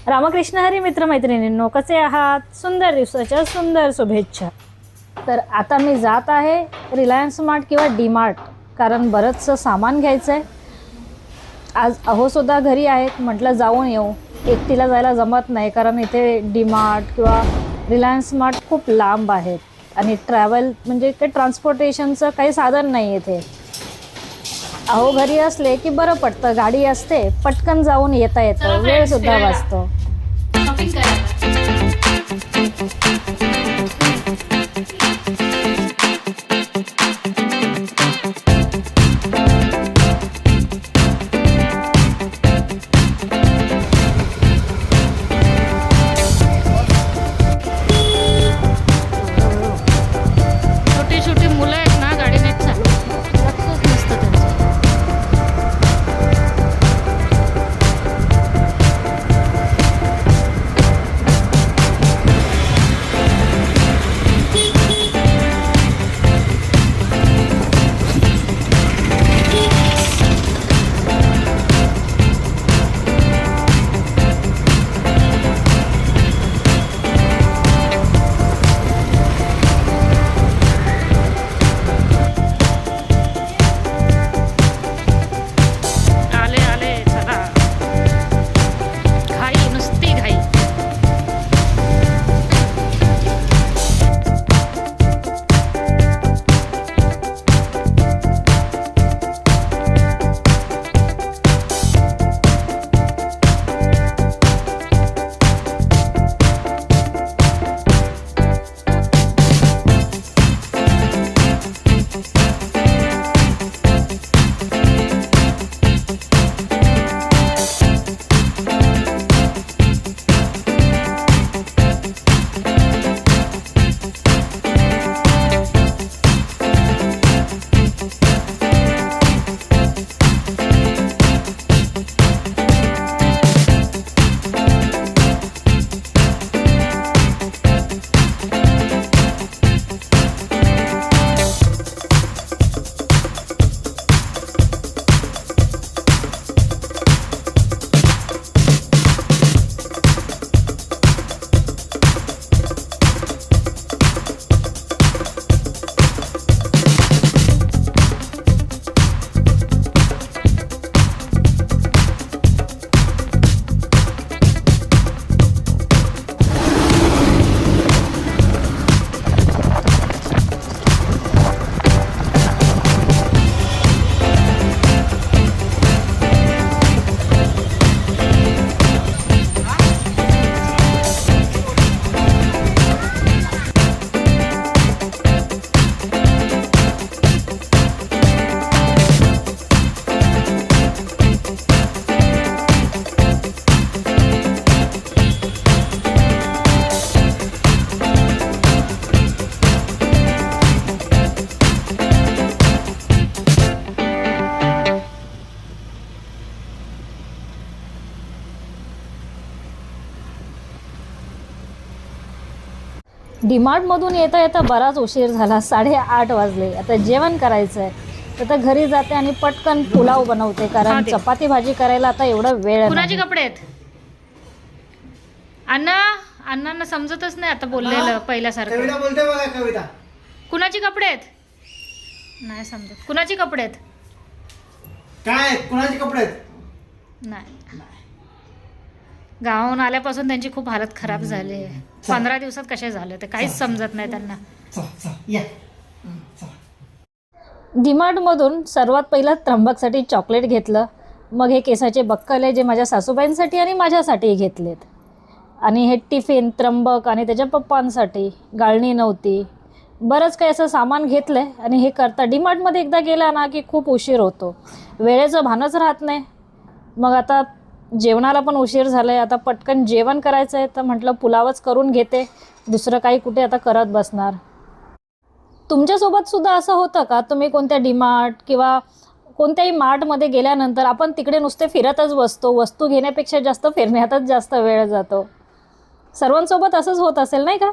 रामकृष्ण हरी मित्रमैत्रिणींनो, कसे आहात? सुंदर दिवसाच्या सुंदर शुभेच्छा. तर आता मी जात आहे रिलायन्स मार्ट किंवा डी मार्ट, कारण बरंचसं सामान घ्यायचं आहे. आज अहोसुद्धा घरी आहेत, म्हटलं जाऊन येऊ. एकटीला जायला जमत नाही, कारण इथे डी मार्ट किंवा रिलायन्स मार्ट खूप लांब आहेत आणि ट्रॅव्हल म्हणजे काही ट्रान्सपोर्टेशनचं काही साधन नाही इथे. अहो घरी असले की बरं पडतं, गाडी असते, पटकन जाऊन येता येतं, वेळसुद्धा वाचतो. डीमार्टमधून येता येता बराच उशीर झाला, 8:30 वाजले. आता जेवण करायचं आहे, तर घरी जाते आणि पटकन पुलाव बनवते, कारण चपाती भाजी करायला आता एवढा वेळ. कुणाचे कपडे आहेत अण्णांना समजतच नाही आता बोललेलं पहिल्यासारखं. कविता बोलते बघा, कविता. कुणाची कपडे आहेत नाही समजत. कुणाची कपडे आहेत काय कुणाचे कपडे आहेत? नाही. गावाहून आल्यापासून त्यांची खूप हालत खराब झाली आहे. 15 दिवसात कसे झाले ते काहीच समजत नाही त्यांना. डीमार्टमधून सर्वात पहिलं त्र्यंबकसाठी चॉकलेट घेतलं. मग हे केसाचे बक्कल आहे, जे माझ्या सासूबाईंसाठी आणि माझ्यासाठीही घेतलेत. आणि हे टिफिन त्र्यंबक आणि त्याच्या पप्पांसाठी, गाळणी नव्हती. बरंच काही असं सामान घेतलं आहे. आणि हे करता डीमार्टमध्ये एकदा गेला ना की खूप उशीर होतो, वेळेचं भानच राहत नाही. मग आता जेवणाला पण उशीर झाला आहे. आता पटकन जेवण करायचं आहे, तर म्हटलं पुलावच करून घेते, दुसरं काही कुठे आता करत बसणार. तुमच्यासोबत सुद्धा असं होतं का? तुम्ही कोणत्या डीमार्ट किंवा कोणत्याही मार्टमध्ये गेल्यानंतर आपण तिकडे नुसते फिरतच बसतो, वस्तू घेण्यापेक्षा जास्त फिरण्यातच जास्त वेळ जातो. सर्वांसोबत असंच होत असेल नाही का?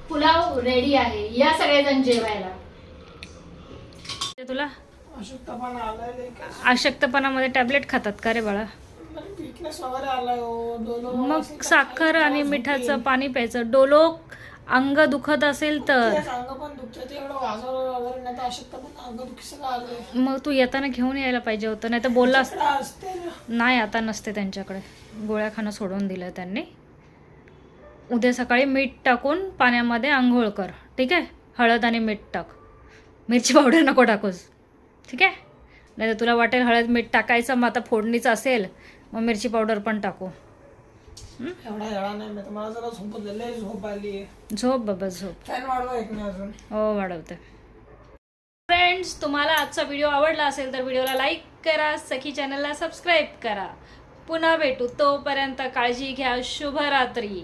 पुलाव रेडी आहे, या सगळेजण जेवायला. तुला अशक्तपणा आलाय का? अशक्तपणामध्ये टॅबलेट खातात का रे बाळा? वीकनेस वगैरे आलाय हो. डोलो मग साखर आणि मिठाचं पाणी प्यायचं. डोलो अंग दुखत असेल तर अंग पण दुखतं, ते एवढं वाजवलं वगैरे नाही तर अशक्तपणा अंग दुखी सगळं आलंय. मग तू येताना घेऊन यायला पाहिजे होतं, नाही तर बोलला इकडं असते ना. नाही. आता नसते त्यांच्याकडे, गोळ्या खाणं सोडून दिलं त्यांनी. उद्या सकाळी मीठ टाकून पाण्यामध्ये आंघोळ कर, ठीक आहे? हळद आणि मीठ टाक, मिरची पावडर नको टाकूस, ठीक आहे? नाही तर तुला वाटेल हळद मीठ टाकायचं, मग आता फोडणीचं असेल मग मिरची पावडर पण टाकू. एवढा एवढा नाही, मी तर मला जरा झोप लय झोप आली. झोप बाबा झोप. फॅन वाढवा एक नाही अजून. हो वाढवते. फ्रेंड्स, तुम्हाला आजचा व्हिडिओ आवडला असेल तर व्हिडिओला लाईक करा, सखी चॅनलला सबस्क्राईब करा. पुन्हा भेटू, तोपर्यंत काळजी घ्या. शुभरात्री.